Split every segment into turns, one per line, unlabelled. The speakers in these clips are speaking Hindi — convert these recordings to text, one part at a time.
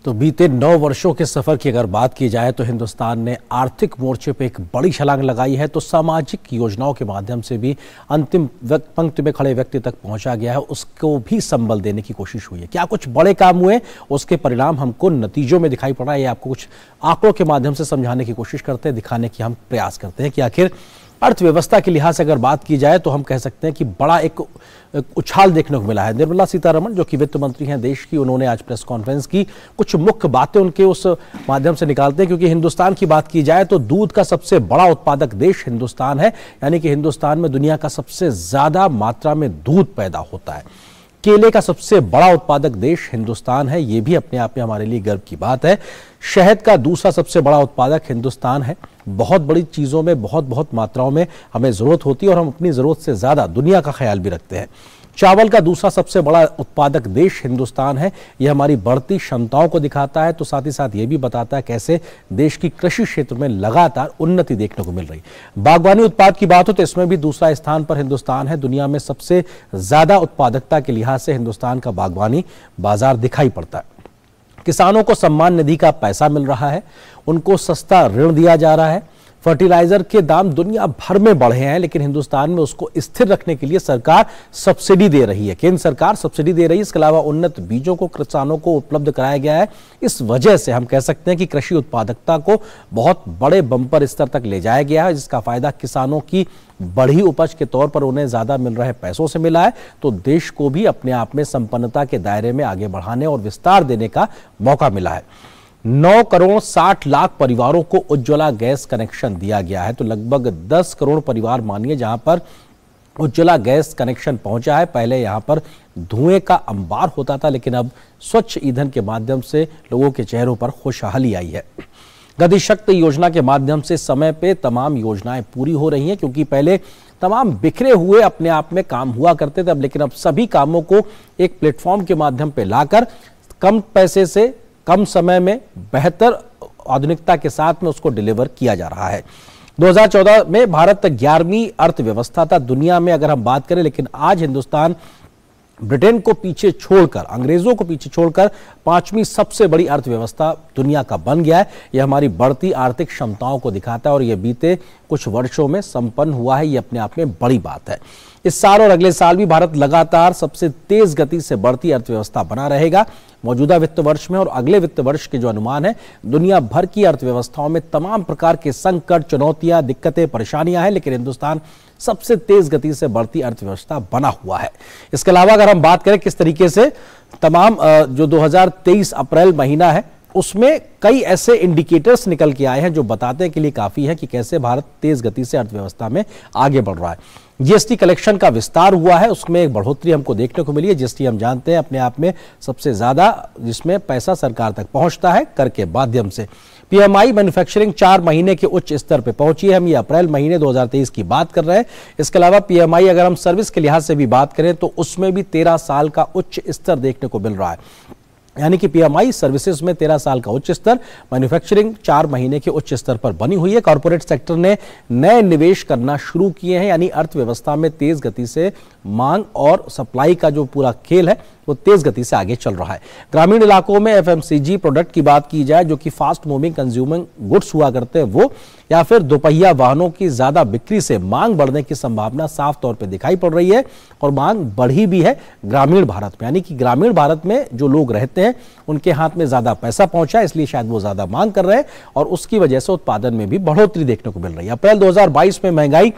तो बीते 9 वर्षों के सफर की अगर बात की जाए तो हिंदुस्तान ने आर्थिक मोर्चे पे एक बड़ी छलांग लगाई है। तो सामाजिक योजनाओं के माध्यम से भी अंतिम पंक्ति में खड़े व्यक्ति तक पहुंचा गया है, उसको भी संबल देने की कोशिश हुई है। क्या कुछ बड़े काम हुए, उसके परिणाम हमको नतीजों में दिखाई पड़ा है। ये आपको कुछ आंकड़ों के माध्यम से समझाने की कोशिश करते हैं, दिखाने की हम प्रयास करते हैं कि आखिर अर्थव्यवस्था के लिहाज से अगर बात की जाए तो हम कह सकते हैं कि बड़ा एक उछाल देखने को मिला है। निर्मला सीतारमण जो कि वित्त मंत्री हैं देश की, उन्होंने आज प्रेस कॉन्फ्रेंस की, कुछ मुख्य बातें उनके उस माध्यम से निकालते हैं। क्योंकि हिंदुस्तान की बात की जाए तो दूध का सबसे बड़ा उत्पादक देश हिंदुस्तान है, यानी कि हिंदुस्तान में दुनिया का सबसे ज्यादा मात्रा में दूध पैदा होता है। केले का सबसे बड़ा उत्पादक देश हिंदुस्तान है, ये भी अपने आप में हमारे लिए गर्व की बात है। शहद का दूसरा सबसे बड़ा उत्पादक हिंदुस्तान है। बहुत बड़ी चीजों में बहुत मात्राओं में हमें जरूरत होती है और हम अपनी जरूरत से ज्यादा दुनिया का ख्याल भी रखते हैं। चावल का दूसरा सबसे बड़ा उत्पादक देश हिंदुस्तान है। यह हमारी बढ़ती क्षमताओं को दिखाता है, तो साथ ही साथ ये भी बताता है कैसे देश की कृषि क्षेत्र में लगातार उन्नति देखने को मिल रही। बागवानी उत्पाद की बात हो तो इसमें भी दूसरा स्थान पर हिंदुस्तान है। दुनिया में सबसे ज्यादा उत्पादकता के लिहाज से हिंदुस्तान का बागवानी बाजार दिखाई पड़ता है। किसानों को सम्मान निधि का पैसा मिल रहा है, उनको सस्ता ऋण दिया जा रहा है। फर्टिलाइजर के दाम दुनिया भर में बढ़े हैं, लेकिन हिंदुस्तान में उसको स्थिर रखने के लिए सरकार सब्सिडी दे रही है, केंद्र सरकार सब्सिडी दे रही है। इसके अलावा उन्नत बीजों को किसानों को उपलब्ध कराया गया है। इस वजह से हम कह सकते हैं कि कृषि उत्पादकता को बहुत बड़े बंपर स्तर तक ले जाया गया है, जिसका फायदा किसानों की बढ़ी उपज के तौर पर उन्हें ज्यादा मिल रहे पैसों से मिला है। तो देश को भी अपने आप में संपन्नता के दायरे में आगे बढ़ाने और विस्तार देने का मौका मिला है। 9 करोड़ 60 लाख परिवारों को उज्ज्वला गैस कनेक्शन दिया गया है। तो लगभग 10 करोड़ परिवार मानिए जहां पर उज्ज्वला गैस कनेक्शन पहुंचा है। पहले यहां पर धुएं का अंबार होता था, लेकिन अब स्वच्छ ईंधन के माध्यम से लोगों के चेहरों पर खुशहाली आई है। गति शक्ति योजना के माध्यम से समय पे तमाम योजनाएं पूरी हो रही हैं, क्योंकि पहले तमाम बिखरे हुए अपने आप में काम हुआ करते थे, अब लेकिन अब सभी कामों को एक प्लेटफॉर्म के माध्यम पे लाकर कम पैसे से कम समय में बेहतर आधुनिकता के साथ में उसको डिलीवर किया जा रहा है। 2014 में भारत 11वीं अर्थव्यवस्था था दुनिया में अगर हम बात करें, लेकिन आज हिंदुस्तान ब्रिटेन को पीछे छोड़कर, अंग्रेजों को पीछे छोड़कर 5वीं सबसे बड़ी अर्थव्यवस्था दुनिया का बन गया है। यह हमारी बढ़ती आर्थिक क्षमताओं को दिखाता है और यह बीते कुछ वर्षों में संपन्न हुआ है। यह अपने आप में बड़ी बात है। इस साल और अगले साल भी भारत लगातार सबसे तेज गति से बढ़ती अर्थव्यवस्था बना रहेगा। मौजूदा वित्त वर्ष में और अगले वित्त वर्ष के जो अनुमान है, दुनिया भर की अर्थव्यवस्थाओं में तमाम प्रकार के संकट, चुनौतियां, दिक्कतें, परेशानियां हैं, लेकिन हिंदुस्तान सबसे तेज गति से बढ़ती अर्थव्यवस्था बना हुआ है। इसके अलावा अगर हम बात करें किस तरीके से तमाम जो 2023 अप्रैल महीना है उसमें कई ऐसे इंडिकेटर्स निकल के आए हैं जो बताने के लिए काफी है कि कैसे भारत तेज गति से अर्थव्यवस्था में आगे बढ़ रहा है। जीएसटी कलेक्शन का विस्तार हुआ है, उसमें एक बढ़ोतरी हमको देखने को मिली है। जीएसटी हम जानते हैं अपने आप में सबसे ज्यादा जिसमें पैसा सरकार तक पहुंचता है कर के माध्यम से। पीएमआई मैन्युफैक्चरिंग 4 महीने के उच्च स्तर पर पहुंची है। हम ये अप्रैल महीने 2023 की बात कर रहे हैं। इसके अलावा पीएमआई अगर हम सर्विस के लिहाज से भी बात करें तो उसमें भी 13 साल का उच्च स्तर देखने को मिल रहा है, यानी कि पीएमआई सर्विसेज में 13 साल का उच्च स्तर, मैन्युफैक्चरिंग 4 महीने के उच्च स्तर पर बनी हुई है। कॉर्पोरेट सेक्टर ने नए निवेश करना शुरू किए हैं, यानी अर्थव्यवस्था में तेज गति से मांग और सप्लाई का जो पूरा खेल है वो तेज गति से आगे चल रहा है। ग्रामीण इलाकों में एफएमसीजी प्रोडक्ट की बात की जाए, जो कि फास्ट मूविंग कंज्यूमिंग गुड्स हुआ करते हैं वो, या फिर दोपहिया वाहनों की ज्यादा बिक्री से मांग बढ़ने की संभावना साफ तौर पे दिखाई पड़ रही है और मांग बढ़ी भी है ग्रामीण भारत में, यानी कि ग्रामीण भारत में जो लोग रहते हैं उनके हाथ में ज्यादा पैसा पहुंचा है, इसलिए शायद वो ज्यादा मांग कर रहे हैं और उसकी वजह से उत्पादन में भी बढ़ोतरी देखने को मिल रही है। अप्रैल 2022 में महंगाई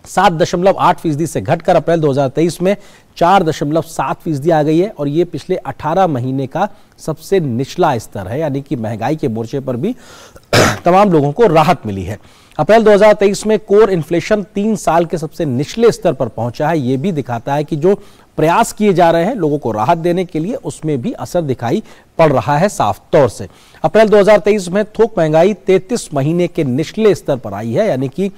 7.8% से घटकर अप्रैल 2023 में 4.7% आ गई है और ये पिछले 18 महीने का सबसे निचला स्तर है, यानी कि महंगाई के मोर्चे पर भी तमाम लोगों को राहत मिली है। अप्रैल 2023 में कोर इन्फ्लेशन 3 साल के सबसे निचले स्तर पर पहुंचा है। यह भी दिखाता है कि जो प्रयास किए जा रहे हैं लोगों को राहत देने के लिए, उसमें भी असर दिखाई पड़ रहा है साफ तौर से। अप्रैल 2023 में थोक महंगाई 33 महीने के निचले स्तर पर आई है, यानी कि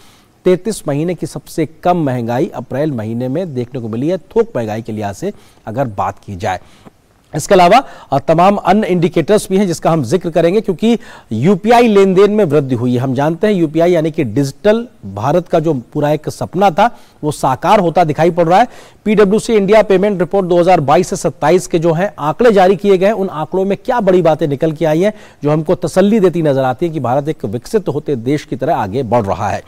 33 महीने की सबसे कम महंगाई अप्रैल महीने में देखने को मिली है थोक महंगाई के लिहाज से अगर बात की जाए। इसके अलावा तमाम अन्य इंडिकेटर्स भी हैं जिसका हम जिक्र करेंगे, क्योंकि यूपीआई लेन देन में वृद्धि हुई है। हम जानते हैं यूपीआई यानी कि डिजिटल भारत का जो पूरा एक सपना था वो साकार होता दिखाई पड़ रहा है। पीडब्ल्यूसी इंडिया पेमेंट रिपोर्ट 2022 से 27 के जो है आंकड़े जारी किए गए हैं, उन आंकड़ों में क्या बड़ी बातें निकल के आई हैं जो हमको तसल्ली देती नजर आती है कि भारत एक विकसित होते देश की तरह आगे बढ़ रहा है।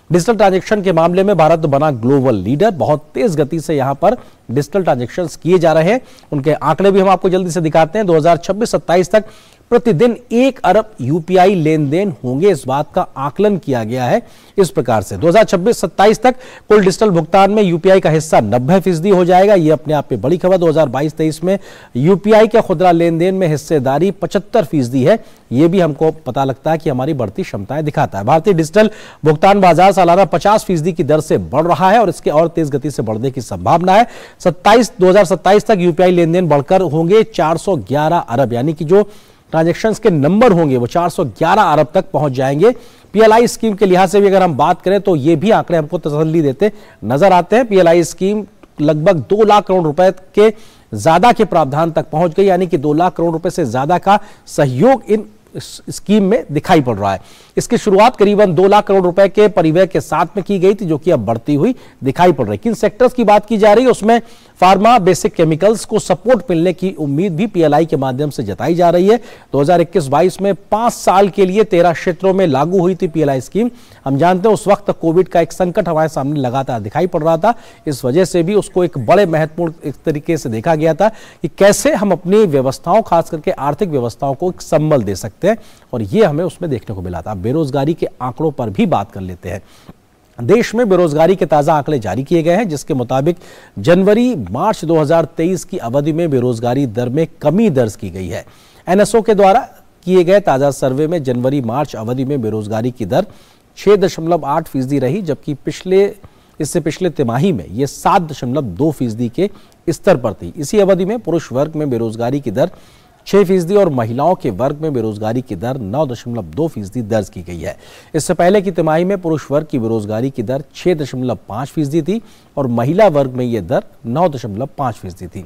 डिजिटल ट्रांजैक्शन के मामले में भारत बना ग्लोबल लीडर। बहुत तेज गति से यहां पर डिजिटल ट्रांजैक्शंस किए जा रहे हैं। उनके आंकड़े भी हम आपको जल्दी से दिखाते हैं। 2026-27 तक प्रतिदिन 1 अरब यूपीआई लेन देन होंगे, इस बात का आकलन किया गया है। इस प्रकार से 2026-27 तक कुल डिजिटल भुगतान में यूपीआई का हिस्सा 90% हो जाएगा। यह अपने आप में बड़ी खबर। 2022-23 में यूपीआई के खुदरा लेन देन में हिस्सेदारी 75% है। यह भी हमको पता लगता है कि हमारी बढ़ती क्षमताएं दिखाता है। भारतीय डिजिटल भुगतान बाजार सालाना 50% की दर से बढ़ रहा है और इसके और तेज गति से बढ़ने की संभावना है। 2027 तक यूपीआई लेन देन बढ़कर होंगे 411 अरब, यानी कि जो ट्रांजैक्शंस के नंबर होंगे वो 411 अरब तक पहुंच जाएंगे। पीएलआई स्कीम के लिहाज से भी अगर हम बात करें तो ये भी आंकड़े हमको तसल्ली देते नजर आते हैं। पीएलआई स्कीम लगभग 2 लाख करोड़ रुपए के ज्यादा के प्रावधान तक पहुंच गई, यानी कि 2 लाख करोड़ रुपए से ज्यादा का सहयोग इन स्कीम में दिखाई पड़ रहा है। इसकी शुरुआत करीबन 2 लाख करोड़ रुपए के परिव्यय के साथ में की गई थी, जो कि अब बढ़ती हुई दिखाई पड़ रही है। किन सेक्टर्स की बात की जा रही है उसमें फार्मा, बेसिक केमिकल्स को सपोर्ट मिलने की उम्मीद भी पीएलआई के माध्यम से जताई जा रही है। 2021-22 में 5 साल के लिए 13 क्षेत्रों में लागू हुई थी पीएलआई स्कीम। हम जानते हैं उस वक्त कोविड का एक संकट हमारे सामने लगातार दिखाई पड़ रहा था। इस वजह से भी उसको एक बड़े महत्वपूर्ण एक तरीके से देखा गया था कि कैसे हम अपनी व्यवस्थाओं, खास करके आर्थिक व्यवस्थाओं को एक संबल दे सकते हैं, और ये हमें उसमें देखने को मिला था। बेरोजगारी के आंकड़ों पर भी बात कर लेते हैं। देश में बेरोजगारी के ताजा आंकड़े जारी किए गए हैं, जिसके मुताबिक जनवरी-मार्च 2023 की अवधि में बेरोजगारी दर में कमी दर्ज की गई है। एनएसओ के द्वारा किए गए ताजा सर्वे में जनवरी-मार्च अवधि में बेरोजगारी की दर 6.8% रही, जबकि इससे पिछले तिमाही में यह 7.2% के स्तर पर थी। इसी अवधि में पुरुष वर्ग में बेरोजगारी की दर 6% और महिलाओं के वर्ग में बेरोजगारी की दर 9.2% दर्ज की गई है। इससे पहले की तिमाही में पुरुष वर्ग की बेरोजगारी की दर 6.5% थी और महिला वर्ग में यह दर 9.5% थी।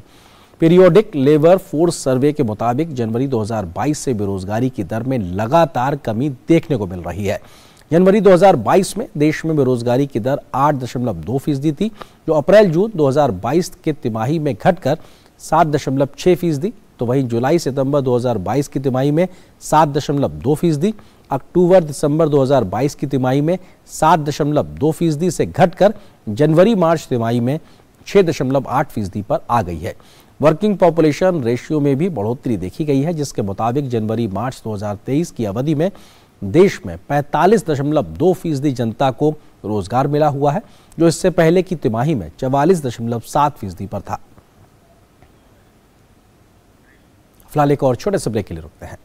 पीरियोडिक लेबर फोर्स सर्वे के मुताबिक जनवरी 2022 से बेरोजगारी की दर में लगातार कमी देखने को मिल रही है। जनवरी 2022 में देश में बेरोजगारी की दर 8.2% थी, जो अप्रैल-जून 2022 के तिमाही में घटकर 7.6% थी। तो वहीं जुलाई-सितंबर 2022 की तिमाही में 7.2%, अक्टूबर-दिसंबर 2022 की तिमाही में 7.2% से घटकर जनवरी-मार्च तिमाही में 6.8% पर आ गई है। वर्किंग पॉपुलेशन रेशियो में भी बढ़ोतरी देखी गई है, जिसके मुताबिक जनवरी-मार्च 2023 की अवधि में देश में 45.2% जनता को रोजगार मिला हुआ है, जो इससे पहले की तिमाही में 44.7% पर था। फिलहाल एक और छोटे से ब्रेक के लिए रुकते हैं।